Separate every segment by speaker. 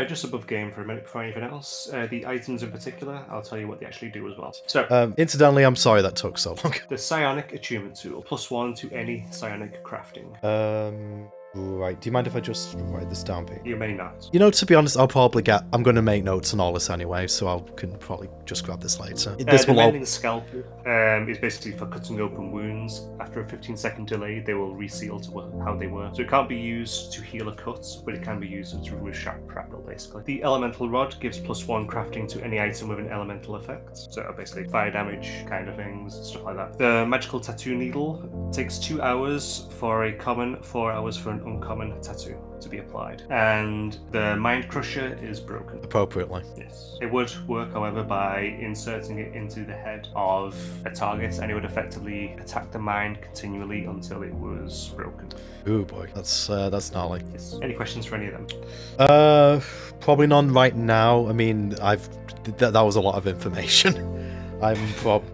Speaker 1: Just above game for a minute before anything else. The items in particular, I'll tell you what they actually do as well. So,
Speaker 2: Incidentally, I'm sorry that took so long.
Speaker 1: the Psionic Attunement Tool, +1 to any psionic crafting.
Speaker 2: Right. Do you mind if I just write this down, Pete?
Speaker 1: You may not.
Speaker 2: You know, to be honest, I'm going to make notes on all this anyway, so I can probably just grab this later.
Speaker 1: The Mending Scalpel is basically for cutting open wounds. After a 15-second delay, they will reseal to how they were. So it can't be used to heal a cut, but it can be used to remove shrapnel, basically. The Elemental Rod gives +1 crafting to any item with an elemental effect. So basically fire damage kind of things, stuff like that. The Magical Tattoo Needle takes 2 hours for a common, 4 hours for an uncommon tattoo to be applied. And the Mind Crusher is broken.
Speaker 2: Appropriately.
Speaker 1: Yes. It would work, however, by inserting it into the head of a target, and it would effectively attack the mind continually until it was broken.
Speaker 2: Ooh boy, that's gnarly.
Speaker 1: Yes. Any questions for any of them?
Speaker 2: Probably none right now. I mean, that was a lot of information.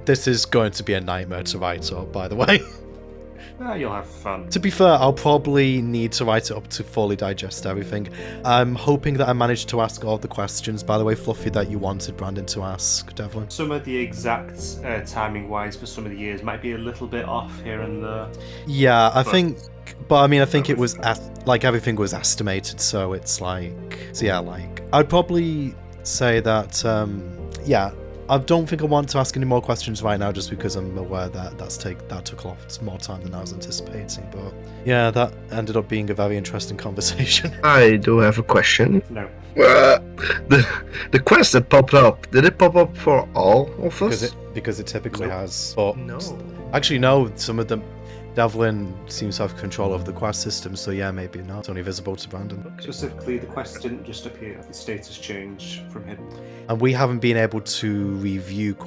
Speaker 2: This is going to be a nightmare to write up, by the way.
Speaker 1: You'll have fun.
Speaker 2: To be fair, I'll probably need to write it up to fully digest everything. I'm hoping that I managed to ask all the questions, by the way, Fluffy, that you wanted Brandon to ask, Devlin.
Speaker 1: Some of the exact timing-wise for some of the years might be a little bit off here and there.
Speaker 2: Yeah, I think it was, everything was estimated, so it's I'd probably say that, yeah, I don't think I want to ask any more questions right now, just because I'm aware that that took a lot more time than I was anticipating. But yeah, that ended up being a very interesting conversation.
Speaker 3: I do have a question.
Speaker 1: No.
Speaker 3: The quest that popped up, did it pop up for all of us?
Speaker 2: Because it typically has. But
Speaker 3: no.
Speaker 2: Actually, no. Some of them. Devlin seems to have control over the quest system, so yeah, maybe not. It's only visible to Brandon.
Speaker 1: Specifically, the quest didn't just appear. The status changed from hidden.
Speaker 2: And we haven't been able to review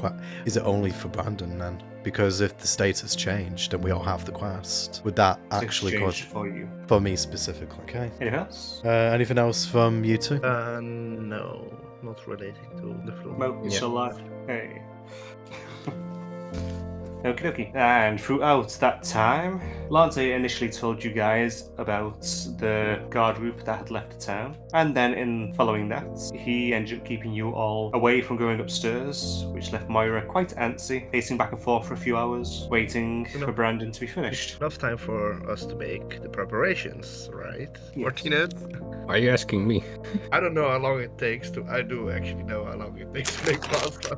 Speaker 2: Is it only for Brandon then? Because if the status changed and we all have the quest, would that actually cause
Speaker 1: for you?
Speaker 2: For me specifically. Okay.
Speaker 1: Anything else?
Speaker 2: Anything else from you two?
Speaker 3: No, not relating to the floor.
Speaker 1: Mo, you still alive? Hey. Okie dokie. And throughout that time, Lante initially told you guys about the guard group that had left the town. And then in following that, he ended up keeping you all away from going upstairs, which left Moira quite antsy, pacing back and forth for a few hours, waiting for Brandon to be finished.
Speaker 3: Enough time for us to make the preparations, right?
Speaker 1: Yes.
Speaker 3: Martinez?
Speaker 4: Why are you asking me?
Speaker 3: I don't know how long it takes to... I do actually know how long it takes to make pasta.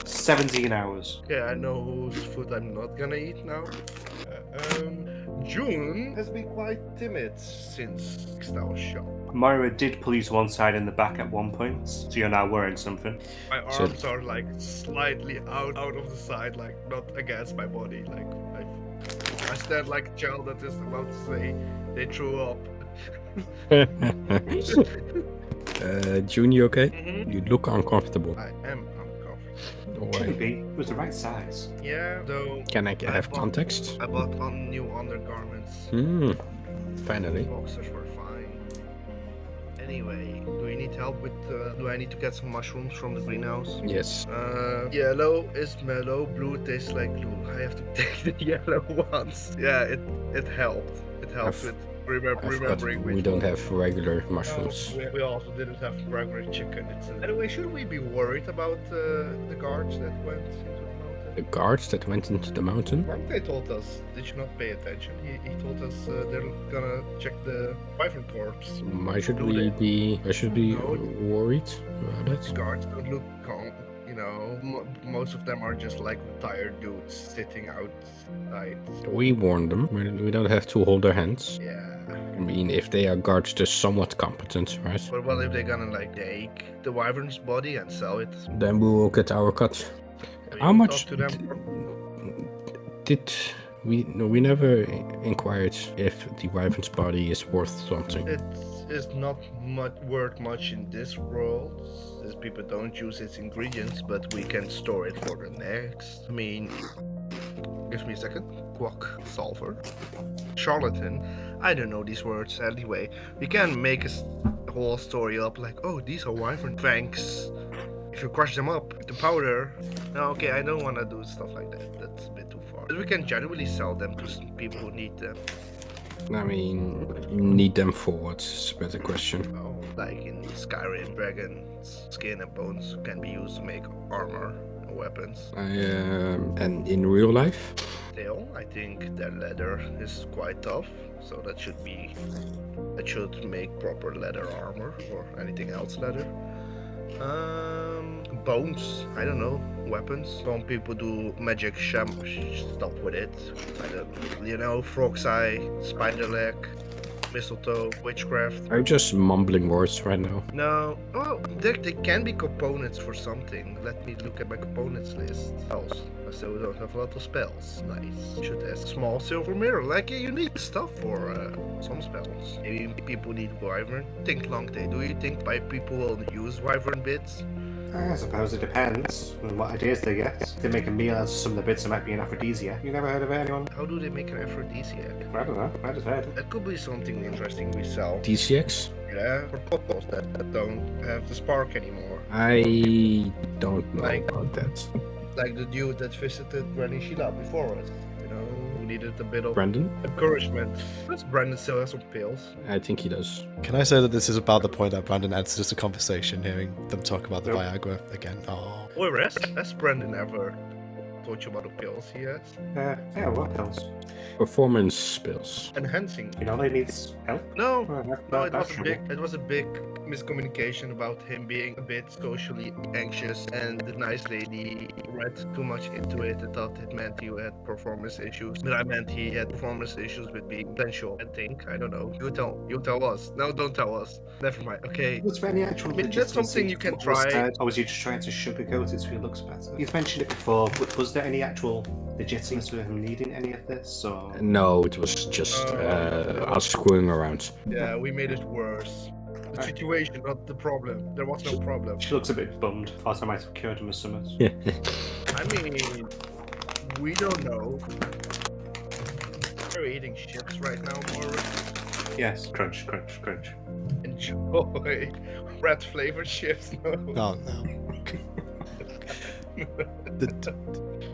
Speaker 1: 17 hours.
Speaker 3: Okay, I know whose food I'm not gonna eat now. June has been quite timid since our shop.
Speaker 1: Moira did pull you to one side in the back at one point, so you're now wearing something.
Speaker 3: My arms are like slightly out of the side, like not against my body. Like I stand like a child that is about to say they threw up.
Speaker 4: June, you okay?
Speaker 3: Mm-hmm.
Speaker 4: You look uncomfortable.
Speaker 3: I am uncomfortable.
Speaker 1: Shouldn't be. It was the right size.
Speaker 3: Yeah, though.
Speaker 4: Can I have context?
Speaker 3: I bought on new undergarments.
Speaker 4: Finally.
Speaker 3: Boxers were fine. Anyway, do we need help with? Do I need to get some mushrooms from the greenhouse?
Speaker 4: Yes.
Speaker 3: Yellow is mellow. Blue tastes like glue. I have to take the yellow ones. Yeah, it helped. It helped with remembering.
Speaker 4: We don't have regular mushrooms.
Speaker 3: We also didn't have regular chicken. Anyway, should we be worried about the guards that went into the mountain?
Speaker 4: The guards that went into the mountain?
Speaker 3: They told us. Did you not pay attention? He told us they're gonna check the wyvern corpse.
Speaker 4: Why should we be worried about it?
Speaker 3: These guards don't look calm. You know, most of them are just like tired dudes sitting outside.
Speaker 4: We warned them. We don't have to hold their hands.
Speaker 3: Yeah.
Speaker 4: I mean, if they are guards, they're somewhat competent, right?
Speaker 3: But what if they're gonna like take the wyvern's body and sell it?
Speaker 4: Then we will get our cut.
Speaker 3: So
Speaker 4: How much
Speaker 3: to them?
Speaker 4: did we? No, we never inquired if the wyvern's body is worth something.
Speaker 3: It is not worth much in this world, as people don't use its ingredients, but we can store it for the next. I mean, give me a second. Quack, solver, charlatan. I don't know these words. Anyway, we can make a whole story up like, oh, these are wyvern fangs. If you crush them up with the powder. No, okay, I don't want to do stuff like that. That's a bit too far. But we can genuinely sell them to some people who need them.
Speaker 4: I mean, you need them for what? It's a better question.
Speaker 3: Oh, like in Skyrim, dragon's skin and bones can be used to make armor and weapons.
Speaker 4: And in real life?
Speaker 3: Still, I think their leather is quite tough, so that should make proper leather armor or anything else leather. Bones, I don't know, weapons. Some people do magic stuff with it. I don't, frog's eye, spider leg, mistletoe, witchcraft.
Speaker 4: Are you just mumbling words right now?
Speaker 3: No, well, there can be components for something. Let me look at my components list. Spells. So we don't have a lot of spells. Nice. Should ask small silver mirror. Like you need stuff for some spells. Maybe people need wyvern. Think long day. Do you think by people will use wyvern bits?
Speaker 1: I suppose it depends on what ideas they get. If they make a meal out of some of the bits, it might be an aphrodisiac. You never heard of anyone?
Speaker 3: How do they make an aphrodisiac?
Speaker 1: I don't know. I just heard it.
Speaker 3: That could be something interesting we sell.
Speaker 4: DCX?
Speaker 3: Yeah, for couples that don't have the spark anymore.
Speaker 4: I don't know
Speaker 3: Like-
Speaker 4: about that.
Speaker 3: Like the dude that visited Granny Sheila before us. Who needed a bit of
Speaker 4: Brandon?
Speaker 3: encouragement. Does Brandon still have some pills?
Speaker 4: I think he does.
Speaker 2: Can I say that this is about the point that Brandon adds just a conversation, hearing them talk about the
Speaker 1: Nope.
Speaker 2: Viagra again? Oh.
Speaker 3: Or has Brandon ever told you about the pills he has?
Speaker 1: Yeah, what else?
Speaker 4: Performance spills.
Speaker 3: Enhancing.
Speaker 1: You know they need help?
Speaker 3: No,
Speaker 1: No,
Speaker 3: it was a big miscommunication about him being a bit socially anxious, and the nice lady read too much into it and thought it meant he had performance issues. But I meant he had performance issues with being sensual. I think. I don't know. You tell us. No, don't tell us. Never mind. Okay.
Speaker 1: Was there any actual
Speaker 3: I mean, that's something you can
Speaker 1: legitimacy to what was
Speaker 3: try.
Speaker 1: said, or was he just trying to sugarcoat it so he looks better? You've mentioned it before, but was there any actual legitimacy to him needing any of this? Or
Speaker 4: No, it was just us screwing around.
Speaker 3: Yeah, we made it worse. The situation, not the problem. There was no problem.
Speaker 1: she looks a bit bummed. Thought I might have cured him of something.
Speaker 3: I mean, we don't know. They're eating chips right now, Moira.
Speaker 1: Yes, crunch, crunch, crunch.
Speaker 3: Enjoy. Red flavored chips, no.
Speaker 2: Oh no.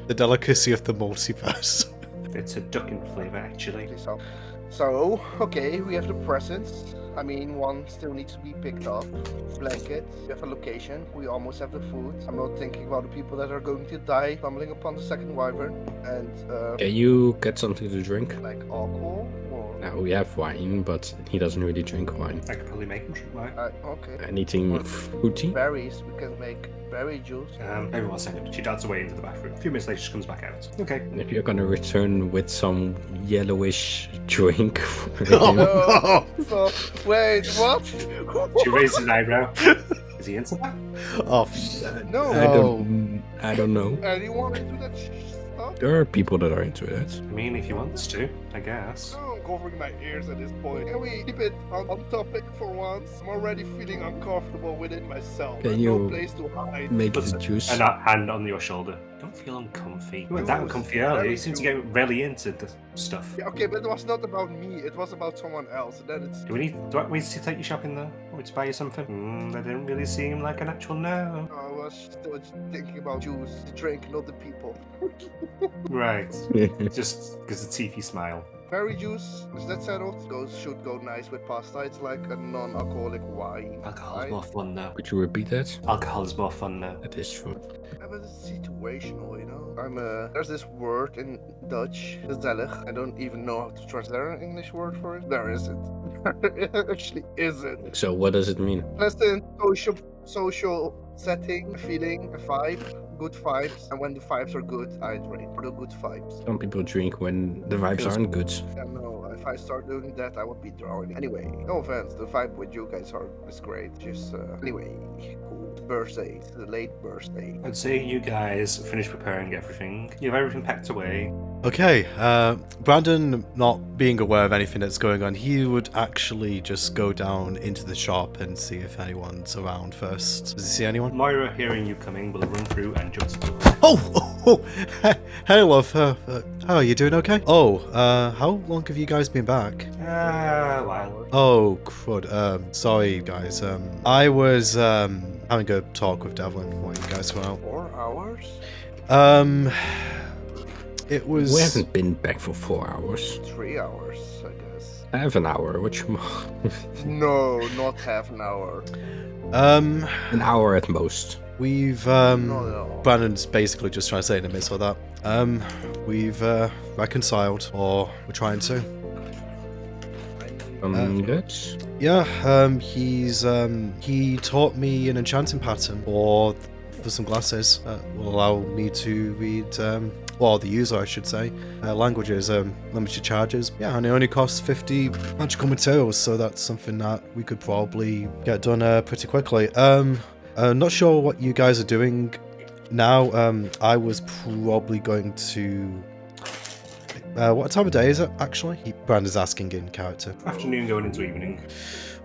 Speaker 2: the delicacy of the multiverse.
Speaker 1: It's a duck in flavour, actually.
Speaker 3: So, okay, we have the presents. I mean, one still needs to be picked up. Blanket, we have a location, we almost have the food. I'm not thinking about the people that are going to die stumbling upon the second wyvern. And,
Speaker 4: Can you get something to drink?
Speaker 3: like alcohol, or...
Speaker 4: Now we have wine, but he doesn't really drink wine.
Speaker 1: I could probably make him drink wine.
Speaker 3: Okay.
Speaker 4: Anything fruity?
Speaker 3: Berries, we can make berry juice.
Speaker 1: Maybe 1 second. She darts away into the bathroom. A few minutes later, she comes back out. Okay.
Speaker 4: If you're gonna return with some yellowish drink,
Speaker 2: Oh,
Speaker 3: No. So, wait, what?
Speaker 1: She raises an eyebrow. Is he into that?
Speaker 2: Oh,
Speaker 3: No.
Speaker 4: I don't know.
Speaker 3: Anyone into that stuff?
Speaker 4: There are people that are into that.
Speaker 1: I mean, if he wants to, I guess.
Speaker 3: No, I'm covering my ears at this point. Can we keep it on topic for once? I'm already feeling uncomfortable within myself.
Speaker 4: Can
Speaker 3: There's
Speaker 4: you
Speaker 3: no place to hide.
Speaker 4: Make
Speaker 1: Puts
Speaker 4: the juice.
Speaker 1: a hand on your shoulder. Don't feel uncomfy. You weren't that uncomfy earlier. You seem to get really into the stuff.
Speaker 3: Yeah, okay, but it was not about me. It was about someone else. And then it's...
Speaker 1: Do I need to take you shopping though? Want me to buy you something? That didn't really seem like an actual no.
Speaker 3: I was still thinking about juice, the drink, not the people.
Speaker 1: Right. Just because the teethy smile.
Speaker 3: Berry juice, is that settled? Those should go nice with pasta. It's like a non-alcoholic wine.
Speaker 1: Alcohol is
Speaker 3: right?
Speaker 1: more fun though.
Speaker 4: Could you repeat that?
Speaker 1: Alcohol is more fun though.
Speaker 4: That is true.
Speaker 3: Yeah, but it's situational, you know? There's this word in Dutch, gezellig. I don't even know how to translate an English word for it. There isn't. There actually isn't.
Speaker 4: So what does it mean?
Speaker 3: Pleasant social setting, feeling, a vibe, good vibes. And when the vibes are good, I drink for the good vibes.
Speaker 4: Some people drink when the vibes aren't good.
Speaker 3: Yeah, no, if I start doing that, I would be drowning. Anyway, no offense, the vibe with you guys is great. Just, anyway, cool. Birthday, it's the late birthday.
Speaker 1: I'd say you guys finish preparing everything. You have everything packed away.
Speaker 2: okay. Brandon, not being aware of anything that's going on, he would actually just go down into the shop and see if anyone's around first. Does he see anyone?
Speaker 1: Moira, hearing you coming, will run through and jump to the door.
Speaker 2: Oh, hey, love. How are you doing? Okay. Oh, how long have you guys been back?
Speaker 1: Well.
Speaker 2: Oh, crud. Sorry, guys. I was having a talk with Devlin while you guys were out.
Speaker 3: 4 hours?
Speaker 2: It was.
Speaker 4: We haven't been back for 4 hours.
Speaker 3: 3 hours, I guess.
Speaker 4: Half an hour. Which
Speaker 3: No, not half an hour.
Speaker 4: an hour at most.
Speaker 2: We've
Speaker 3: No.
Speaker 2: Brandon's basically just trying to say in the midst of that. We've reconciled, or we're trying to.
Speaker 4: Good.
Speaker 2: Yeah, he taught me an enchanting pattern for some glasses that will allow me to read, well, the user, I should say, languages, limited charges. Yeah, and it only costs 50 magical materials, so that's something that we could probably get done pretty quickly. Not sure what you guys are doing now. I was probably going to. What time of day is it, actually? Brandon's asking in character.
Speaker 1: Afternoon going into evening.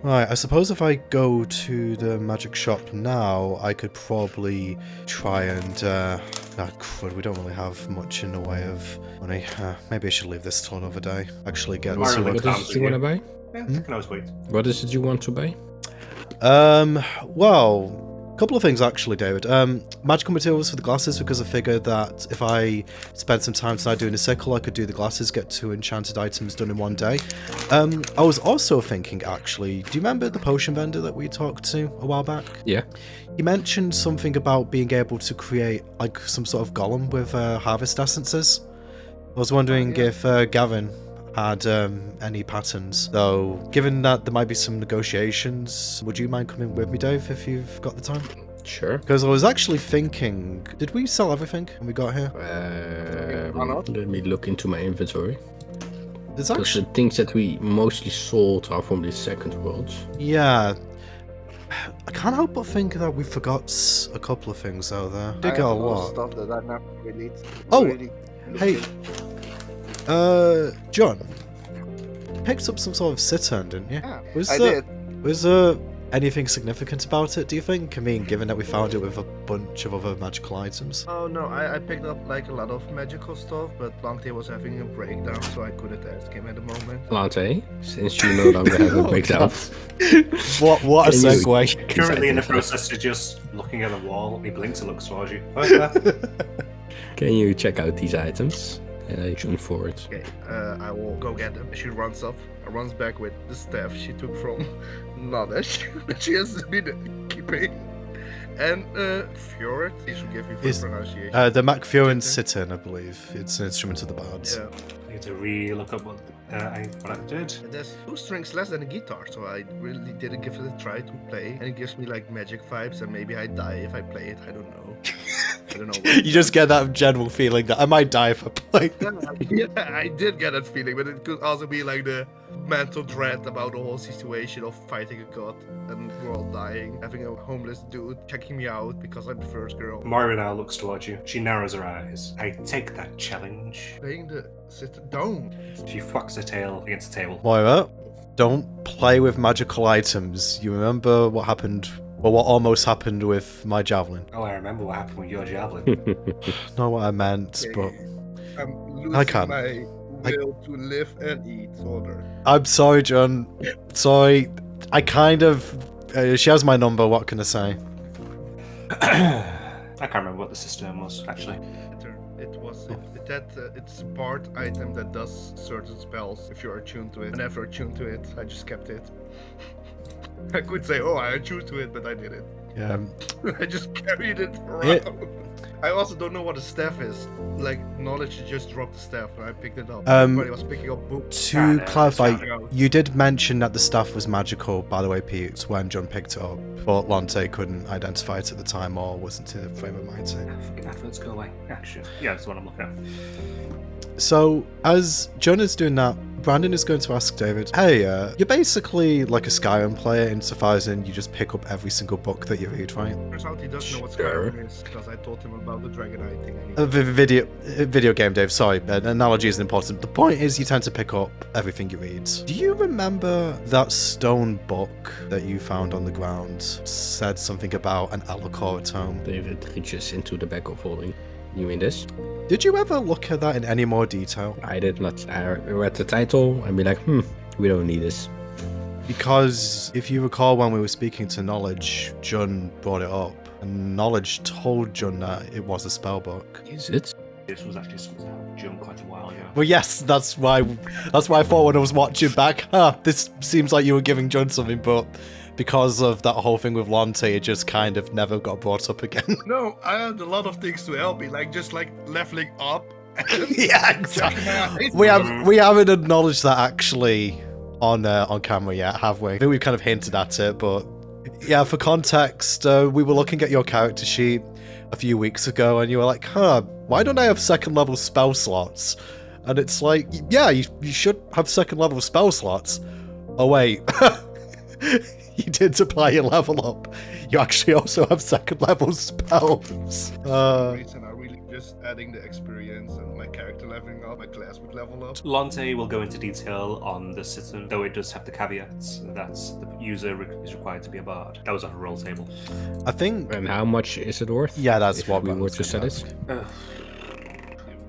Speaker 2: Right, I suppose if I go to the magic shop now, I could probably try and... crud, we don't really have much in the way of money. Maybe I should leave this till another day. Actually get
Speaker 1: Alright,
Speaker 2: to
Speaker 1: like
Speaker 2: it.
Speaker 4: What is it you want to buy?
Speaker 1: Yeah, I can always wait.
Speaker 4: What is it you want to buy?
Speaker 2: Well... a couple of things actually, David. Magical materials for the glasses, because I figured that if I spent some time tonight doing a sickle, I could do the glasses, get 2 enchanted items done in one day. I was also thinking, actually, do you remember the potion vendor that we talked to a while back?
Speaker 4: Yeah.
Speaker 2: He mentioned something about being able to create like some sort of golem with harvest essences. I was wondering if Gavin had any patterns. Though, given that there might be some negotiations, would you mind coming with me, Dave, if you've got the time?
Speaker 4: Sure.
Speaker 2: Because I was actually thinking, did we sell everything when we got here?
Speaker 4: Let me look into my inventory.
Speaker 2: There's
Speaker 4: Because
Speaker 2: actually,
Speaker 4: the things that we mostly sold are from the second world.
Speaker 2: yeah. I can't help but think that we forgot a couple of things out there. Did get a lot.
Speaker 3: Stuff that I never really.
Speaker 2: Oh,
Speaker 3: really
Speaker 2: hey. John, picked up some sort of cittern, didn't you?
Speaker 3: Yeah,
Speaker 2: Was
Speaker 3: I
Speaker 2: there,
Speaker 3: did.
Speaker 2: Was there anything significant about it, do you think? I mean, given that we found it with a bunch of other magical items.
Speaker 3: Oh no, I picked up like a lot of magical stuff, but Lante was having a breakdown, so I couldn't ask him at the moment.
Speaker 4: Lante, since you no longer have a breakdown.
Speaker 2: What a
Speaker 4: Can you-
Speaker 2: segue.
Speaker 1: Currently in the process of just looking at the wall. He blinks and looks towards you.
Speaker 4: Can you check out these items? And I tune forward.
Speaker 3: Okay, I will go get them. She runs back with the staff she took from Knowledge that she has been keeping. And Fjord, these will give me for
Speaker 2: Is-
Speaker 3: pronunciation.
Speaker 2: The Macfurin cittern, I believe. It's an instrument of the bards.
Speaker 3: Yeah,
Speaker 1: I need to re-look up what I did.
Speaker 3: there's 2 strings less than a guitar, so I really didn't give it a try to play. And it gives me like magic vibes, and maybe I die if I play it. I don't know. I don't know.
Speaker 2: You just get that general feeling that I might die if I play.
Speaker 3: Yeah, I did get that feeling, but it could also be like the mental dread about the whole situation of fighting a god and we're all dying, having a homeless dude checking me out because I'm the first girl.
Speaker 1: Moira now looks towards you. She narrows her eyes. I take that challenge.
Speaker 3: Playing the sit down.
Speaker 1: She whacks her tail against the table.
Speaker 2: Moira, don't play with magical items. You remember what happened, or what almost happened with my javelin?
Speaker 1: Oh, I remember what happened with your javelin.
Speaker 2: Not what I meant, but
Speaker 3: I'm losing
Speaker 2: I can't.
Speaker 3: my will to live and eat, Solder.
Speaker 2: I'm sorry, John. Sorry. I kind of... she has my number, what can I say?
Speaker 1: I can't remember what the system was, actually.
Speaker 3: It's a part item that does certain spells if you're attuned to it. I never attuned to it, I just kept it. I could say, oh, I attuned to it, but I didn't.
Speaker 2: Yeah.
Speaker 3: I just carried it around. I also don't know what a staff is. Like, Knowledge just dropped the staff and I picked it up. Everybody was picking up books.
Speaker 2: To clarify,
Speaker 3: Starting out.
Speaker 2: you did mention that the staff was magical, by the way, Pete, when John picked it up, but Lante couldn't identify it at the time or wasn't in the frame of mind to.
Speaker 1: Efforts go away. Action. Yeah, that's what I'm looking at.
Speaker 2: So, as John is doing that, Brandon is going to ask David, hey, you're basically like a Skyrim player insofar as in you just pick up every single book that you read, right?
Speaker 3: Turns out he doesn't know what
Speaker 4: Sure.
Speaker 3: Skyrim is because I told him about the Dragon Eye thing.
Speaker 2: A video game, Dave, sorry, an analogy isn't important. The point is you tend to pick up everything you read. Do you remember that stone book that you found on the ground said something about an Alakora tome?
Speaker 4: David reaches into the back of holding. You mean this?
Speaker 2: Did you ever look at that in any more detail?
Speaker 4: I did not. I read the title and be like, we don't need this.
Speaker 2: Because if you recall when we were speaking to Knowledge, Jun brought it up, and Knowledge told Jun that it was a spell book.
Speaker 4: Is it?
Speaker 1: This was actually something that happened June quite a while ago.
Speaker 2: Well, yes, that's why I thought when I was watching back, this seems like you were giving John something, but because of that whole thing with Lonte, it just kind of never got brought up again.
Speaker 3: No, I had a lot of things to help me, like just like leveling up.
Speaker 2: Yeah, exactly. We haven't acknowledged that actually on camera yet, have we? I think we've kind of hinted at it, but yeah, for context, we were looking at your character sheet a few weeks ago, and you were like, why don't I have second level spell slots? And it's like, yeah, you should have second level spell slots. Oh wait, you did apply your level up. You actually also have second level spells.
Speaker 3: Reason I really just adding the experience and my character leveling up, my class would level up.
Speaker 1: Lonte will go into detail on the system, though it does have the caveats that the user is required to be a bard. That was on a roll table.
Speaker 2: I think.
Speaker 4: And how much is it worth?
Speaker 2: Yeah, that's
Speaker 4: if
Speaker 2: what
Speaker 4: we
Speaker 2: I
Speaker 4: were
Speaker 2: was
Speaker 4: to
Speaker 2: gonna
Speaker 4: set it.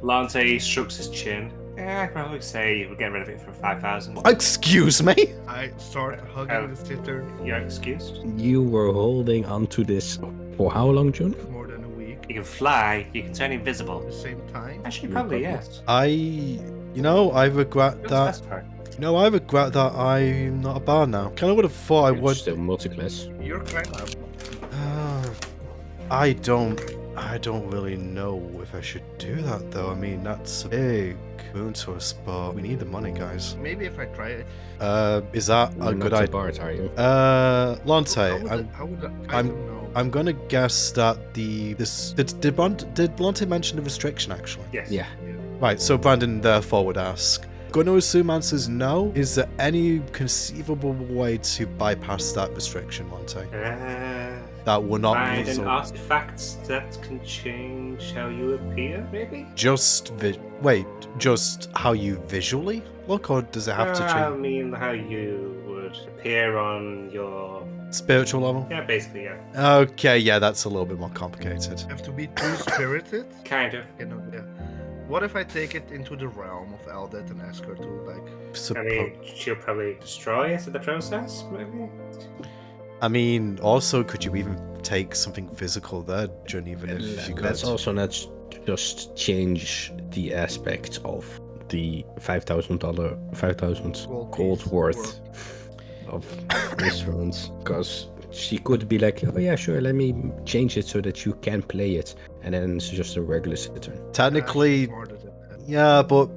Speaker 1: Lonte shrugs his chin. I'd probably say we'll get rid of it for 5,000.
Speaker 2: Excuse me?
Speaker 3: I start hugging the sitter
Speaker 1: You're excused.
Speaker 4: You were holding onto this for how long, June?
Speaker 3: more than a week
Speaker 1: You can fly, you can turn invisible.
Speaker 3: at the same time.
Speaker 1: Actually, probably, yes.
Speaker 2: I regret
Speaker 1: What's the
Speaker 2: that.
Speaker 1: best part?
Speaker 2: I regret that I'm not a bard now. Kind of would have thought I
Speaker 4: It's
Speaker 2: would.
Speaker 4: still multi-class.
Speaker 3: You're kind of.
Speaker 2: I don't really know if I should do that though. I mean, that's a big boon to us, but we need the money, guys.
Speaker 3: Maybe if I try it.
Speaker 2: Is that
Speaker 4: You're
Speaker 2: a
Speaker 4: not
Speaker 2: good
Speaker 4: a
Speaker 2: idea?
Speaker 4: bard, are you?
Speaker 2: Lonte,
Speaker 3: How would I don't know.
Speaker 2: I'm gonna guess that did Lonte mention the restriction actually?
Speaker 1: Yes.
Speaker 4: Yeah.
Speaker 2: Right, so Brandon therefore would ask. Gonna assume answers no. Is there any conceivable way to bypass that restriction, Lonte? That will not
Speaker 1: Find an
Speaker 2: result-
Speaker 1: artifact that can change how you appear, maybe?
Speaker 2: just how you visually look, or does it have to
Speaker 1: I
Speaker 2: change
Speaker 1: mean, how you would appear on your...
Speaker 2: spiritual level?
Speaker 1: Yeah, basically, yeah.
Speaker 2: Okay, yeah, that's a little bit more complicated.
Speaker 3: Have to be too spirited.
Speaker 1: Kind of.
Speaker 3: Yeah. What if I take it into the realm of Eldeth and ask her to like?
Speaker 1: I mean, she'll probably destroy it in the process, maybe?
Speaker 2: Also, could you even take something physical there, Jun, even if you could?
Speaker 4: Let's also not just change the aspect of the $5,000 gold worth of instruments, because she could be like, oh yeah, sure, let me change it so that you can play it, and then it's just a regular sitter.
Speaker 2: Technically,
Speaker 3: Smarter than that.
Speaker 2: yeah, but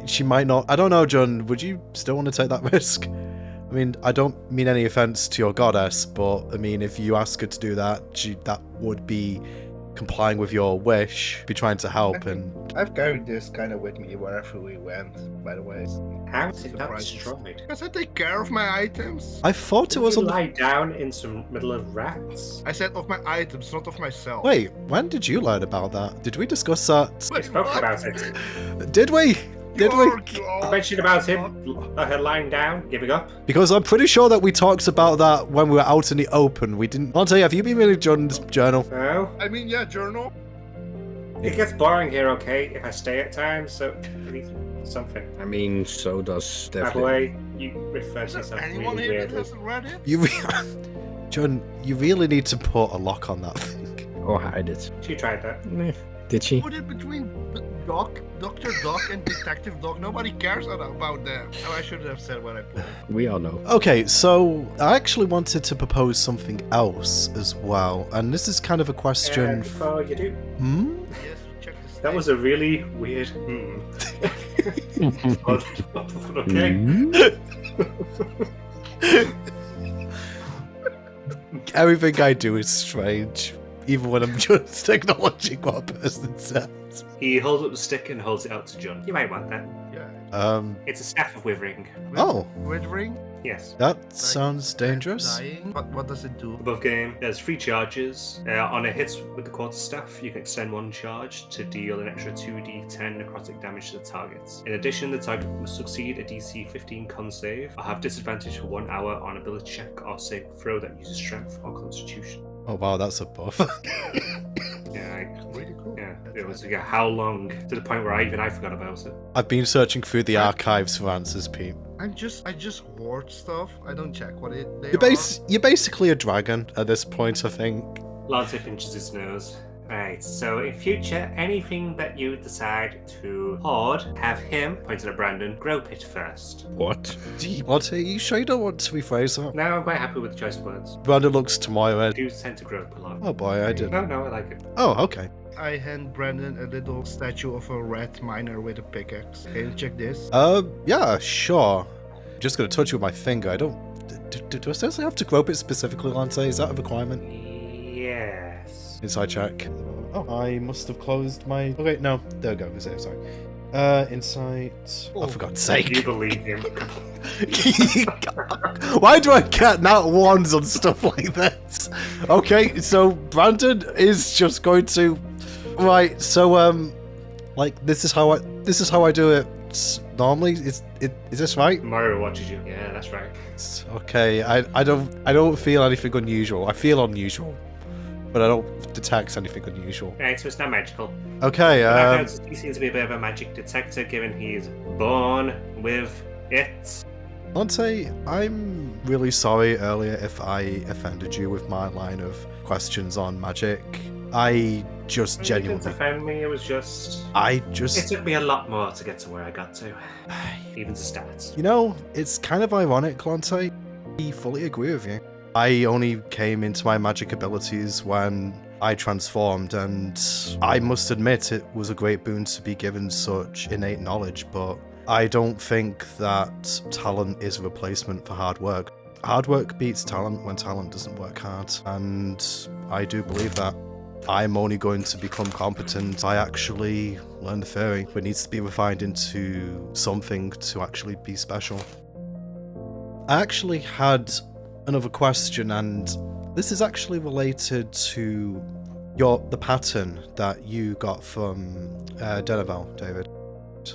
Speaker 2: she might not. I don't know, Jun. Would you still want to take that risk? I mean, I don't mean any offense to your goddess, but I mean, if you ask her to do that, that would be complying with your wish, be trying to help, and
Speaker 3: I've carried this kind of with me wherever we went. By the way.
Speaker 1: How is it not
Speaker 3: Surprises.
Speaker 1: destroyed?
Speaker 3: Because I take care of my items.
Speaker 2: I thought it was
Speaker 1: you
Speaker 2: on the...
Speaker 1: lie down in some middle of rats?
Speaker 3: I said of my items, not of myself.
Speaker 2: Wait, when did you learn about that? Did we discuss that?
Speaker 1: We spoke
Speaker 3: what?
Speaker 1: about it.
Speaker 2: Did we? Did we?
Speaker 1: I mentioned about him, her lying down, giving up.
Speaker 2: Because I'm pretty sure that we talked about that when we were out in the open. We didn't... Monte, have you been reading John's journal?
Speaker 1: No?
Speaker 3: I mean, yeah, journal.
Speaker 1: It gets boring here, okay, if I stay at times, so at least something.
Speaker 4: I mean, so does
Speaker 1: By the
Speaker 4: definitely.
Speaker 1: way, you refer to
Speaker 3: Is there
Speaker 1: yourself
Speaker 3: anyone
Speaker 1: really
Speaker 3: here that
Speaker 1: weirdly.
Speaker 3: hasn't read it?
Speaker 2: You John, you really need to put a lock on that thing.
Speaker 4: Or hide it.
Speaker 1: She tried that.
Speaker 4: Meh. Did she?
Speaker 3: Put it between Dr. Doc and Detective Doc. Nobody cares about them. Oh, I should have said what I put.
Speaker 4: We all know.
Speaker 2: Okay, so I actually wanted to propose something else as well, and this is kind of a question.
Speaker 1: Before you do,
Speaker 3: Yes, check the
Speaker 1: that was a really weird Okay.
Speaker 2: Everything I do is strange, even when I'm just acknowledging what a person says.
Speaker 1: He holds up the stick and holds it out to John. You might want that.
Speaker 3: Yeah.
Speaker 1: It's a staff of withering.
Speaker 2: Oh,
Speaker 3: Withering?
Speaker 1: Yes.
Speaker 2: that sounds dangerous.
Speaker 3: Dying? What does it do?
Speaker 1: Above game, there's 3 charges. On a hit with the quarterstaff, you can extend 1 charge to deal an extra 2d10 necrotic damage to the target. In addition, the target must succeed a DC 15 con save, or have disadvantage for 1 hour on ability check or save throw that uses strength or constitution.
Speaker 2: Oh wow, that's a buff.
Speaker 3: Really cool.
Speaker 1: Yeah, it was how long, to the point where I forgot about it.
Speaker 2: I've been searching through the archives for answers, Pete.
Speaker 3: I just hoard stuff. I don't check what they
Speaker 2: You're basically a dragon at this point, I think.
Speaker 1: Lance pinches his nose. Right, so in future, anything that you decide to hoard, have him, pointing at Brandon, grope it first.
Speaker 4: What?
Speaker 2: Are you sure you don't want to rephrase that?
Speaker 1: Now I'm quite happy with the choice of words.
Speaker 2: Brandon looks to Moira.
Speaker 1: Do tend to grope a lot.
Speaker 2: Oh boy, I did.
Speaker 1: No, I like it.
Speaker 2: Oh, okay.
Speaker 3: I hand Brandon a little statue of a rat miner with a pickaxe. Can you check this?
Speaker 2: Yeah, sure. Just gonna touch it with my finger. I don't. Do I seriously have to grope it specifically, Lance? Is that a requirement?
Speaker 1: Yes.
Speaker 2: Inside check. Oh, I must have closed my. Okay, no. There we go. Sorry. Insight. Oh, for God's
Speaker 1: Do you
Speaker 2: sake.
Speaker 1: believe him?
Speaker 2: Why do I get nat ones on stuff like this? Okay, so Brandon is just going to. Right, so like this is how I do it normally. Is this right?
Speaker 1: Mario watches you. Yeah, that's right.
Speaker 2: Okay, I don't feel anything unusual. I feel unusual, but I don't detect anything unusual.
Speaker 1: Right, so it's not magical.
Speaker 2: Okay,
Speaker 1: He seems to be a bit of a magic detector, given he's born with it.
Speaker 2: Lante, I'm really sorry earlier if I offended you with my line of questions on magic. I just
Speaker 1: You
Speaker 2: genuinely.
Speaker 1: didn't offend me. It was just. It took me a lot more to get to where I got to, even to stats.
Speaker 2: You know, it's kind of ironic, Lante. I fully agree with you. I only came into my magic abilities when I transformed, and I must admit it was a great boon to be given such innate knowledge, but I don't think that talent is a replacement for hard work. Hard work beats talent when talent doesn't work hard, and I do believe that. I'm only going to become competent. I actually learned the theory, but it needs to be refined into something to actually be special. I actually had another question, and this is actually related to the pattern that you got from Delaval, David.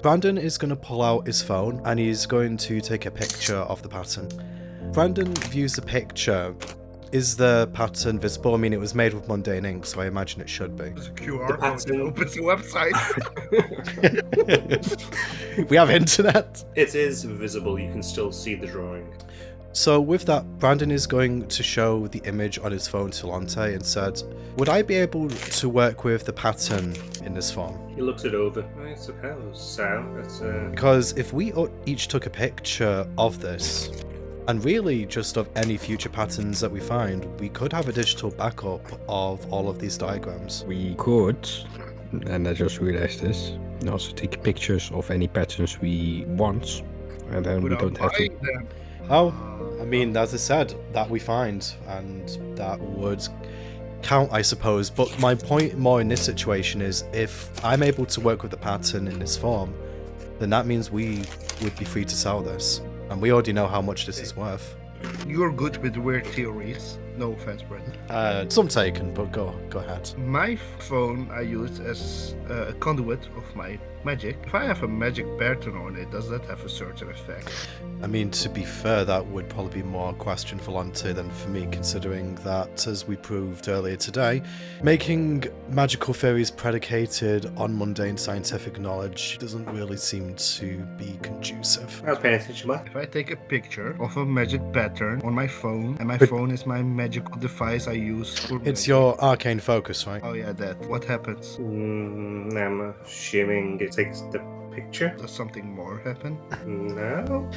Speaker 2: Brandon is going to pull out his phone and he's going to take a picture of the pattern. Brandon views the picture. Is the pattern visible? I mean, it was made with mundane ink, so I imagine it should be.
Speaker 3: There's a QR
Speaker 1: The
Speaker 3: code
Speaker 1: pattern-
Speaker 3: that opens the website.
Speaker 2: We have internet.
Speaker 1: It is visible. You can still see the drawing.
Speaker 2: So with that, Brandon is going to show the image on his phone to Lante and said, would I be able to work with the pattern in this form?
Speaker 1: He looks it over. I suppose so. That's
Speaker 2: Because if we each took a picture of this, and really just of any future patterns that we find, we could have a digital backup of all of these diagrams.
Speaker 4: We could, and I just realized this, also take pictures of any patterns we want, and then we
Speaker 3: Without
Speaker 4: don't have to.
Speaker 3: buying them.
Speaker 2: Oh, I mean, as I said, that we find, and that would count, I suppose. But my point more in this situation is, if I'm able to work with the pattern in this form, then that means we would be free to sell this. And we already know how much this is worth.
Speaker 3: You're good with weird theories. No offense, Brandon.
Speaker 2: Some taken, but go ahead.
Speaker 3: My phone I use as a conduit of my magic. If I have a magic pattern on it, does that have a certain effect?
Speaker 2: I mean, to be fair, that would probably be more a question for Lante than for me, considering that, as we proved earlier today, making magical theories predicated on mundane scientific knowledge doesn't really seem to be conducive.
Speaker 1: I was paying attention, Mark.
Speaker 3: If I take a picture of a magic pattern on my phone, and my phone is my magical device I use for
Speaker 2: It's
Speaker 3: magic.
Speaker 2: your arcane focus, right?
Speaker 3: Oh yeah, that. What happens?
Speaker 1: I'm assuming it takes the picture.
Speaker 3: Does something more happen?
Speaker 1: No.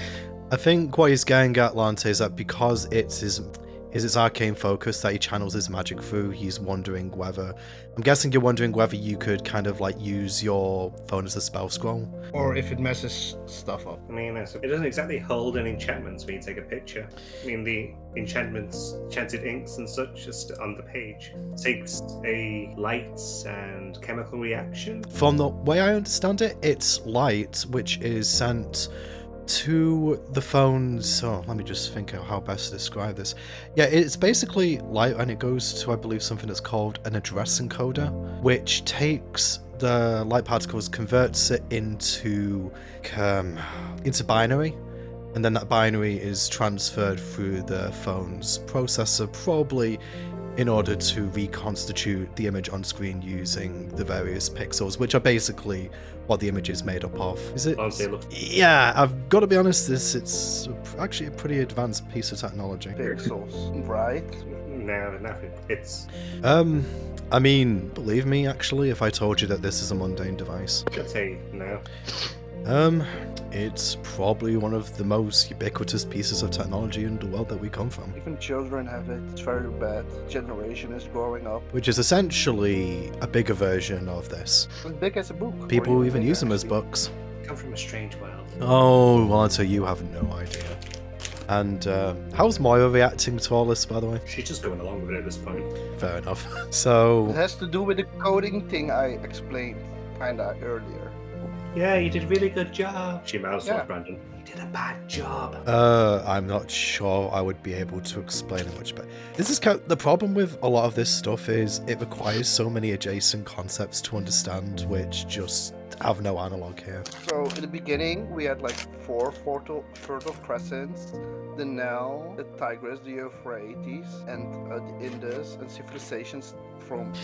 Speaker 2: I think what he's getting at, Lante, is that because it's his arcane focus that he channels his magic through, he's wondering whether... I'm guessing you're wondering whether you could kind of like use your phone as a spell scroll.
Speaker 3: Or if it messes stuff up.
Speaker 1: I mean, it doesn't exactly hold an enchantment when you take a picture. I mean, the enchantments, enchanted inks and such, just on the page. It takes a light and chemical reaction.
Speaker 2: From the way I understand it, it's light, which is sent to the phone's... So let me just think of how best to describe this. Yeah, it's basically light, and it goes to, I believe, something that's called an address encoder, which takes the light particles, converts it into binary, and then that binary is transferred through the phone's processor, probably in order to reconstitute the image on screen using the various pixels, which are basically what the image is made up of. Is it?
Speaker 1: Honestly, look.
Speaker 2: Yeah, I've got to be honest, it's actually a pretty advanced piece of technology.
Speaker 3: Pixels, right?
Speaker 1: No, it's
Speaker 2: I mean, believe me, actually, if I told you that this is a mundane device.
Speaker 1: I'd say no.
Speaker 2: It's probably one of the most ubiquitous pieces of technology in the world that we come from.
Speaker 5: Even children have it. It's very bad. Generation is growing up.
Speaker 2: Which is essentially a bigger version of this.
Speaker 5: As big as a book.
Speaker 2: People
Speaker 5: Or
Speaker 2: even
Speaker 5: bigger,
Speaker 2: use them as
Speaker 5: actually.
Speaker 2: books.
Speaker 1: Come from a strange world.
Speaker 2: Oh, Walter, you have no idea. And how's Moira reacting to all this, by the way?
Speaker 1: She's just going along with it at this point.
Speaker 2: Fair enough.
Speaker 5: It
Speaker 2: So,
Speaker 5: has to do with the coding thing I explained kinda earlier.
Speaker 1: Yeah, you did a really good job. She mouths
Speaker 5: Yeah.
Speaker 1: like Brandon. You did a bad job.
Speaker 2: I'm not sure I would be able to explain it much better. This is the problem with a lot of this stuff is it requires so many adjacent concepts to understand, which just have no analog here.
Speaker 5: So in the beginning we had like 4 fertile crescents, the Nile, the Tigris, the Euphrates, and the Indus, and civilizations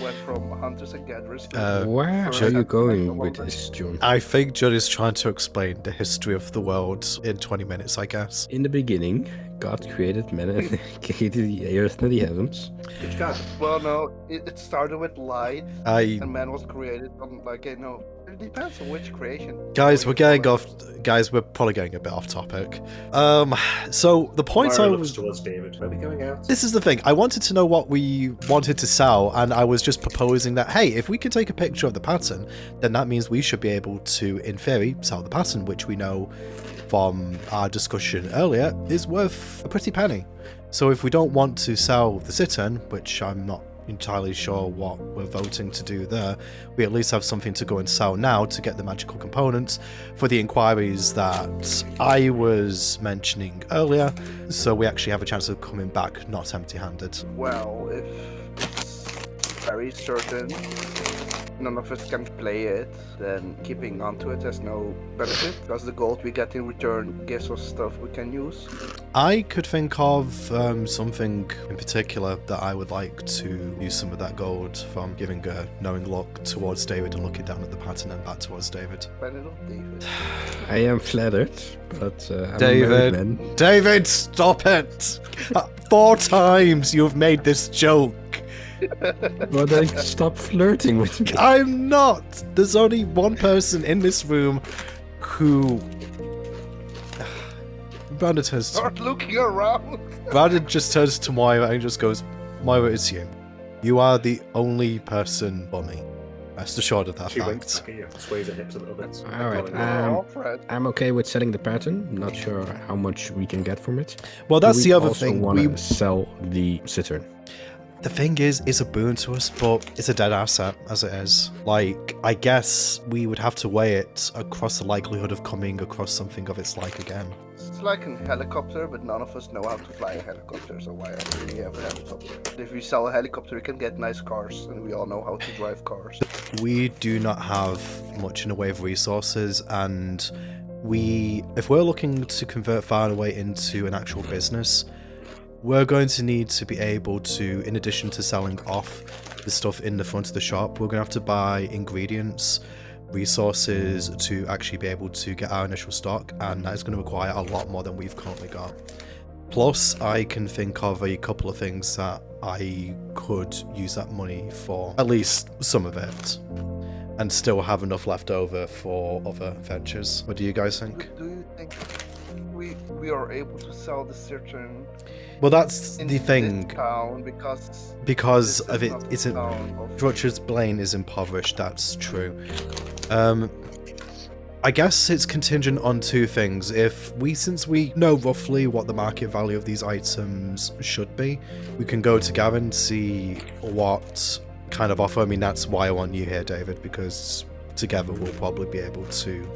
Speaker 5: went from hunters and gatherers.
Speaker 4: Where
Speaker 5: first
Speaker 4: are you
Speaker 5: and
Speaker 4: going
Speaker 5: second
Speaker 4: with
Speaker 5: world.
Speaker 4: this, John?
Speaker 2: I think Judd is trying to explain the history of the world in 20 minutes, I guess.
Speaker 4: In the beginning, God created man and created the earth and the heavens.
Speaker 1: Which God?
Speaker 5: Well, no, it started with light,
Speaker 2: I
Speaker 5: and man was created from like it depends on which creation.
Speaker 2: Guys,
Speaker 5: Or
Speaker 2: we're
Speaker 5: you
Speaker 2: getting
Speaker 5: call
Speaker 2: off. Guys, we're probably getting a bit off topic. So the point
Speaker 1: Mara
Speaker 2: I
Speaker 1: looks
Speaker 2: was.
Speaker 1: towards David. Where are we going out?
Speaker 2: This is the thing. I wanted to know what we wanted to sell, and I was just proposing that, hey, if we can take a picture of the pattern, then that means we should be able to, in theory, sell the pattern, which we know from our discussion earlier is worth a pretty penny. So if we don't want to sell the Cittern, which I'm not entirely sure what we're voting to do there, we at least have something to go and sell now to get the magical components for the inquiries that I was mentioning earlier, so we actually have a chance of coming back not empty-handed.
Speaker 5: Well, if it's very certain none of us can play it, then keeping onto it has no benefit, because the gold we get in return gives us stuff we can use.
Speaker 2: I could think of something in particular that I would like to use some of that gold from, giving a knowing look towards David and looking down at the pattern and back towards David.
Speaker 5: David.
Speaker 4: I am flattered, but I'm a
Speaker 2: David.
Speaker 4: married man.
Speaker 2: David, stop it! 4 times you've made this joke.
Speaker 4: Well, then stop flirting with me.
Speaker 2: I'm not. There's only one person in this room who. Brandon turns to.
Speaker 5: Start looking around.
Speaker 2: Brandon just turns to Moira and just goes, "Moira, it's you. You are the only person for me. Rest assured of that
Speaker 1: She winks
Speaker 2: fact."
Speaker 1: back at you, sways her hips a little bit.
Speaker 4: All right,
Speaker 5: We're all friends.
Speaker 4: I'm okay with selling the pattern. Not sure how much we can get from it.
Speaker 2: Well, that's
Speaker 4: Do
Speaker 2: the
Speaker 4: we
Speaker 2: other
Speaker 4: also
Speaker 2: thing.
Speaker 4: wanna sell the Cittern.
Speaker 2: The thing is, it's a boon to us, but it's a dead asset as it is. Like, I guess we would have to weigh it across the likelihood of coming across something of its like again.
Speaker 5: It's like a helicopter, but none of us know how to fly a helicopter, so why do we have a helicopter? If we sell a helicopter, we can get nice cars, and we all know how to drive cars.
Speaker 2: We do not have much in the way of resources, and if we're looking to convert Far Away into an actual business, we're going to need to be able to, in addition to selling off the stuff in the front of the shop, we're going to have to buy ingredients, resources to actually be able to get our initial stock, and that is going to require a lot more than we've currently got. Plus, I can think of a couple of things that I could use that money for, at least some of it, and still have enough left over for other ventures. What do you guys think?
Speaker 5: Do you think we are able to sell the certain
Speaker 2: Well, that's
Speaker 5: in
Speaker 2: the
Speaker 5: this
Speaker 2: thing.
Speaker 5: town because
Speaker 2: Because
Speaker 5: this
Speaker 2: of
Speaker 5: is
Speaker 2: it,
Speaker 5: not
Speaker 2: it's
Speaker 5: a
Speaker 2: a
Speaker 5: town of-
Speaker 2: Rutgers Blaine is impoverished. That's true. I guess it's contingent on 2 things. Since we know roughly what the market value of these items should be, we can go to Gavin, see what kind of offer. I mean, that's why I want you here, David, because together we'll probably be able to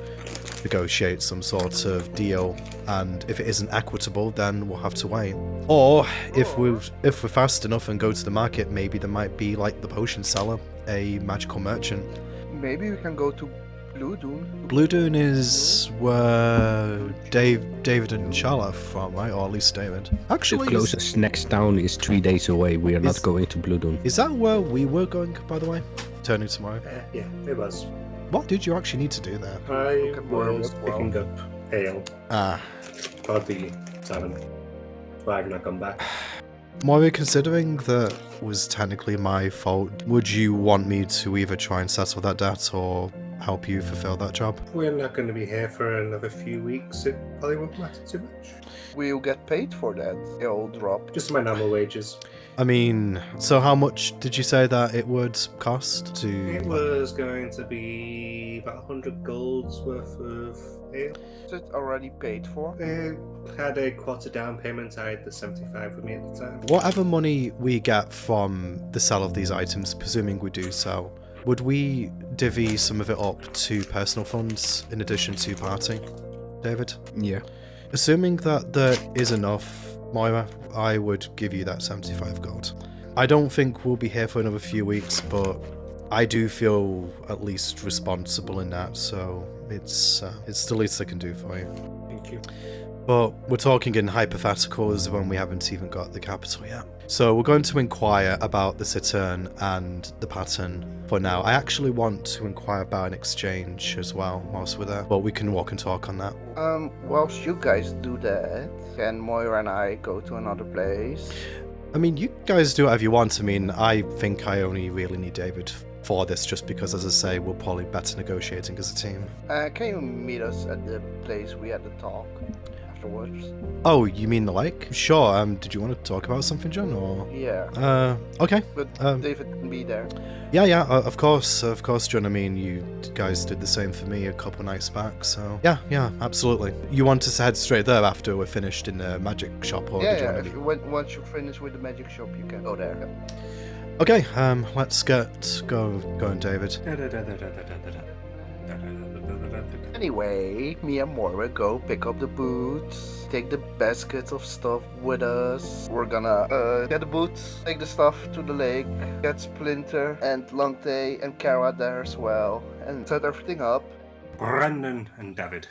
Speaker 2: negotiate some sort of deal, and if it isn't equitable, then we'll have to wait. Or if we're fast enough and go to the market, maybe there might be, like the potion seller, a magical merchant.
Speaker 5: Maybe we can go to Blue Dune.
Speaker 2: Blue Dune is where David and Charlotte are from, right? Or at least David.
Speaker 4: The
Speaker 2: Actually,
Speaker 4: closest next town is 3 days away. We are
Speaker 2: Is-
Speaker 4: not going to Blue Dune.
Speaker 2: is that where we were going, by the way? Turning tomorrow.
Speaker 1: Yeah, it was.
Speaker 2: What did you actually need to do there?
Speaker 1: I
Speaker 5: Look at Moira
Speaker 1: was
Speaker 5: as well.
Speaker 1: picking up ale
Speaker 2: Ah,
Speaker 1: for the tavern. Why haven't I come back?
Speaker 2: Moira, considering that was technically my fault, would you want me to either try and settle that debt or help you fulfill that job?
Speaker 1: We're not going to be here for another few weeks. It probably won't matter too much.
Speaker 5: We'll get paid for that. It'll drop.
Speaker 1: Just my normal wages.
Speaker 2: I mean, so how much did you say that it would cost to...
Speaker 1: It was going to be about 100 gold's worth of ale.
Speaker 5: Is it already paid for?
Speaker 1: It had a quarter down payment. I had the 75 with me at the time.
Speaker 2: Whatever money we get from the sale of these items, presuming we do sell, would we divvy some of it up to personal funds in addition to party, David?
Speaker 4: Yeah.
Speaker 2: Assuming that there is enough, Moira, I would give you that 75 gold. I don't think we'll be here for another few weeks, but I do feel at least responsible in that, so it's the least I can do for you.
Speaker 1: Thank you.
Speaker 2: But we're talking in hypotheticals when we haven't even got the capital yet. So we're going to inquire about the Saturn and the pattern for now. I actually want to inquire about an exchange as well whilst we're there, but we can walk and talk on that.
Speaker 5: Whilst you guys do that, can Moira and I go to another place?
Speaker 2: I mean, you guys do whatever you want. I mean, I think I only really need David for this just because, as I say, we're probably better negotiating as a team.
Speaker 5: Can you meet us at the place we had the talk afterwards?
Speaker 2: Oh, you mean the lake? Sure. Did you want to talk about something, John, or...?
Speaker 5: Yeah.
Speaker 2: Okay.
Speaker 5: But David can be there.
Speaker 2: Yeah, of course, John. I mean, you guys did the same for me a couple nights back, so... Yeah, absolutely. You want us to head straight there after we're finished in the magic shop, or...
Speaker 5: Yeah, once you finish with the magic shop, you can go there.
Speaker 2: Okay, let's get going, David.
Speaker 5: Anyway, me and Moira go pick up the boots, take the baskets of stuff with us. We're gonna get the boots, take the stuff to the lake, get Splinter and Longtay and Kara there as well, and set everything up.
Speaker 1: Brandon and David,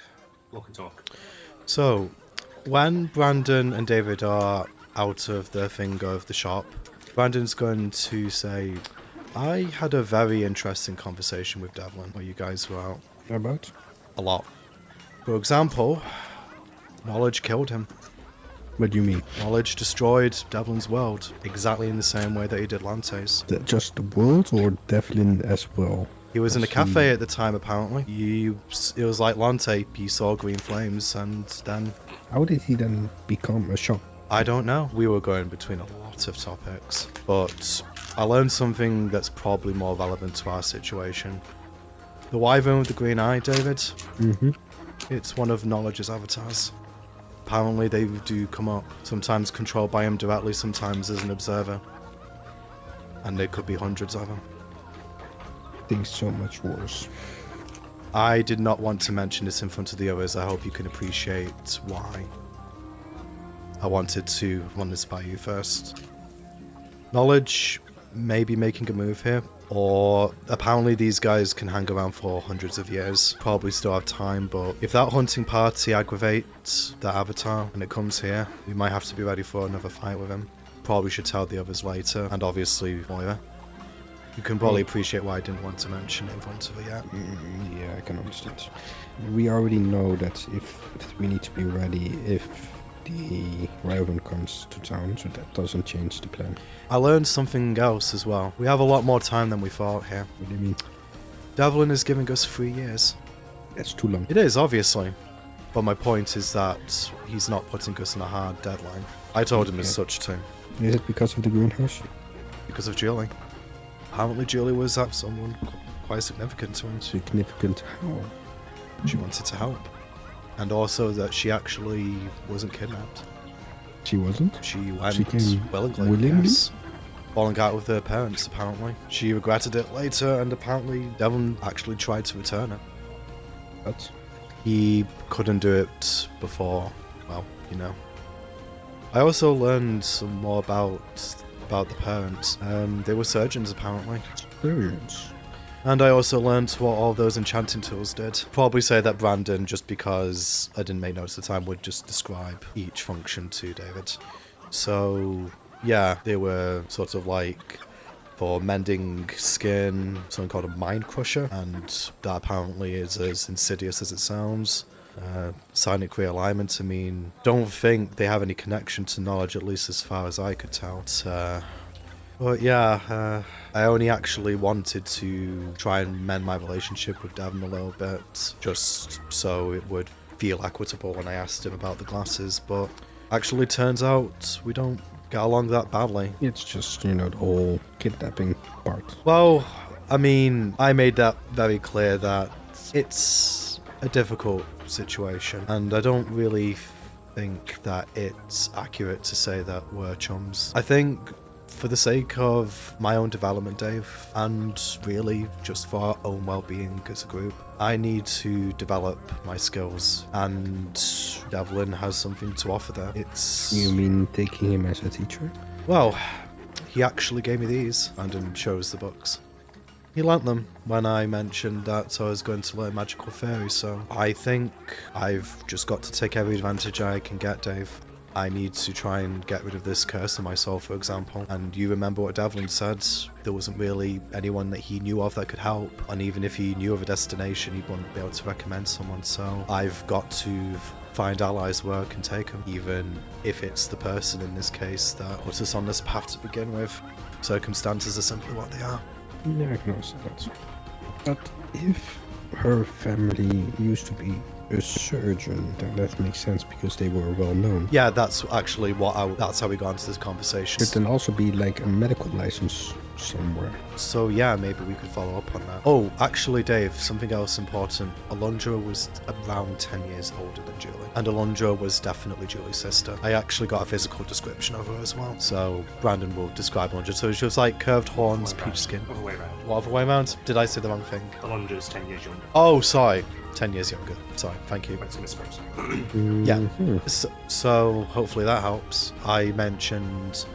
Speaker 1: walk and talk.
Speaker 2: So, when Brandon and David are out of the thing of the shop, Brandon's going to say, I had a very interesting conversation with Devlin while you guys were out.
Speaker 4: About?
Speaker 2: A lot. For example, knowledge killed him.
Speaker 4: What do you mean?
Speaker 2: Knowledge destroyed Devlin's world, exactly in the same way that he did Lante's.
Speaker 4: Just the world or Devlin as well?
Speaker 2: He was in a cafe at the time, apparently. It was like Lante, he saw green flames, and then...
Speaker 4: How did he then become a shop?
Speaker 2: I don't know. We were going between a lot of topics, but I learned something that's probably more relevant to our situation. The wyvern with the green eye, David?
Speaker 4: Mm-hmm.
Speaker 2: It's one of Knowledge's avatars. Apparently they do come up, sometimes controlled by him directly, sometimes as an observer. And there could be hundreds of them.
Speaker 4: Things so much worse.
Speaker 2: I did not want to mention this in front of the others. I hope you can appreciate why. I wanted to run this by you first. Knowledge may be making a move here, or apparently these guys can hang around for hundreds of years. Probably still have time, but if that hunting party aggravates that avatar and it comes here, we might have to be ready for another fight with him. Probably should tell the others later, and obviously Moira. You can probably appreciate why I didn't want to mention it in front of her yet.
Speaker 4: Yeah, I can understand. We already know that we need to be ready if the Raven comes to town, so that doesn't change the plan.
Speaker 2: I learned something else as well. We have a lot more time than we thought here.
Speaker 4: What do you mean?
Speaker 2: Devlin is giving us 3 years.
Speaker 4: That's too long.
Speaker 2: It is, obviously. But my point is that he's not putting us on a hard deadline. I told him as such too.
Speaker 4: Is it because of the greenhouse?
Speaker 2: Because of Julie. Apparently Julie was someone quite significant to him.
Speaker 4: Significant how?
Speaker 2: She wanted to help. And also that she actually wasn't kidnapped.
Speaker 4: She wasn't?
Speaker 2: She went
Speaker 4: She came
Speaker 2: willingly.
Speaker 4: willingly?
Speaker 2: Yes. Falling out with her parents, apparently. She regretted it later, and apparently Devon actually tried to return it.
Speaker 4: But
Speaker 2: He couldn't do it before, well, you know. I also learned some more about the parents. They were surgeons, apparently.
Speaker 4: experience.
Speaker 2: And I also learned what all those enchanting tools did. Probably say that Brandon, just because I didn't make notes at the time, would just describe each function to David. So, yeah, they were sort of like for mending skin, something called a mind crusher, and that apparently is as insidious as it sounds. psionic realignment. I mean, don't think they have any connection to knowledge, at least as far as I could tell. But yeah, I only actually wanted to try and mend my relationship with Devon a little bit, just so it would feel equitable when I asked him about the glasses, but actually turns out we don't get along that badly.
Speaker 4: It's just, the whole kidnapping part.
Speaker 2: Well, I mean, I made that very clear that it's a difficult situation, and I don't really think that it's accurate to say that we're chums. I think for the sake of my own development, Dave, and really just for our own well-being as a group, I need to develop my skills, and Devlin has something to offer there.
Speaker 4: You mean taking him as a teacher?
Speaker 2: Well, he actually gave me these, and then shows the books. He lent them when I mentioned that I was going to learn Magical Fairy, so I think I've just got to take every advantage I can get, Dave. I need to try and get rid of this curse on my soul, for example. And you remember what Devlin said? There wasn't really anyone that he knew of that could help. And even if he knew of a destination, he wouldn't be able to recommend someone. So I've got to find allies where I can take them, even if it's the person in this case that put us on this path to begin with. Circumstances are simply what they are.
Speaker 4: Yeah, I can understand that. But if her family used to be a surgeon, then that makes sense because they were well known.
Speaker 2: Yeah, that's actually that's how we got into this conversation.
Speaker 4: Could then also be like a medical license somewhere.
Speaker 2: So yeah, maybe we could follow up on that. Oh, actually, Dave, something else important. Alondra was around 10 years older than Julie, and Alondra was definitely Julie's sister. I actually got a physical description of her as well. So Brandon will describe Alondra. So she was like curved horns, peach skin.
Speaker 1: Other way around.
Speaker 2: What, other way around? Did I say the wrong thing?
Speaker 1: Alondra's 10 years younger.
Speaker 2: Oh, sorry. 10 years younger. Sorry, thank you.
Speaker 1: That's a misspelling.
Speaker 2: Yeah. So hopefully that helps. I mentioned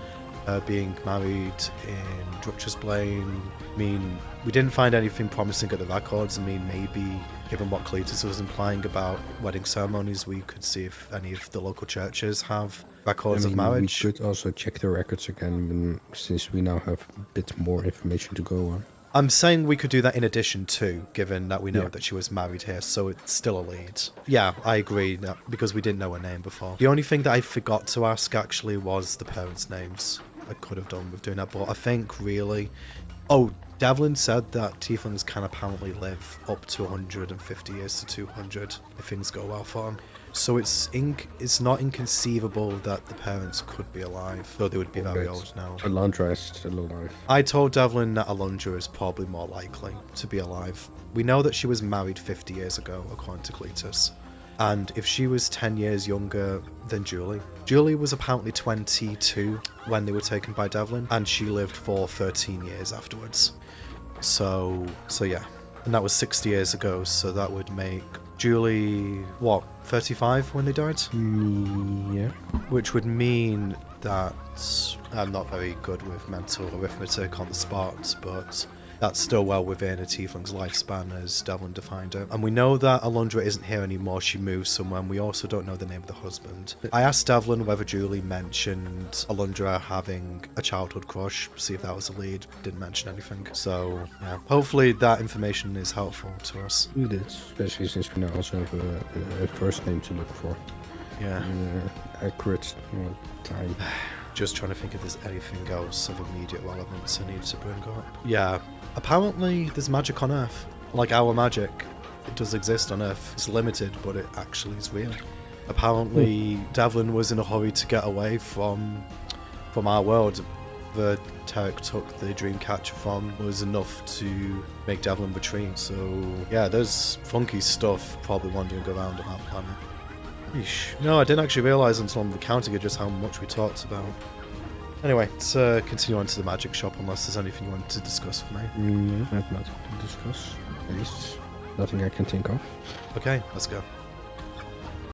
Speaker 2: being married in Drutcher's Blaine. I mean, we didn't find anything promising at the records. I mean, maybe given what Cletus was implying about wedding ceremonies, we could see if any of the local churches have records of marriage.
Speaker 4: We could also check the records again, since we now have a bit more information to go on.
Speaker 2: I'm saying we could do that in addition to, given that we know that she was married here, so it's still a lead. Yeah, I agree, because we didn't know her name before. The only thing that I forgot to ask, actually, was the parents' names. I could have done with doing that, but I think, really... Oh, Devlin said that tieflings can apparently live up to 150 years to 200 if things go well for them. So it's not inconceivable that the parents could be alive, though they would be very old now.
Speaker 4: Alondra is still alive.
Speaker 2: I told Devlin that Alondra is probably more likely to be alive. We know that she was married 50 years ago, according to Cletus. And if she was 10 years younger than Julie was apparently 22 when they were taken by Devlin, and she lived for 13 years afterwards. So yeah. And that was 60 years ago, so that would make Julie, 35 when they died?
Speaker 4: Yeah.
Speaker 2: Which would mean that I'm not very good with mental arithmetic on the spot, but that's still well within a tiefling's lifespan as Devlin defined it. And we know that Alondra isn't here anymore, she moved somewhere, and we also don't know the name of the husband. I asked Devlin whether Julie mentioned Alondra having a childhood crush, see if that was a lead, didn't mention anything. So, yeah, hopefully that information is helpful to us.
Speaker 4: We did, especially since we now also have a first name to look for.
Speaker 2: Yeah.
Speaker 4: Accurate time.
Speaker 2: Just trying to think if there's anything else of immediate relevance I need to bring up. Yeah, apparently there's magic on Earth. Like our magic. It does exist on Earth. It's limited, but it actually is real. Apparently Devlin was in a hurry to get away from our world. The Tarek took the Dreamcatcher from was enough to make Devlin retreat. So yeah, there's funky stuff probably wandering around on that planet. Eesh. No, I didn't actually realise until I'm recounting it just how much we talked about. Anyway, let's continue on to the magic shop unless there's anything you want to discuss with me.
Speaker 4: No, I have nothing to discuss. At least nothing I can think of.
Speaker 2: Okay, let's go.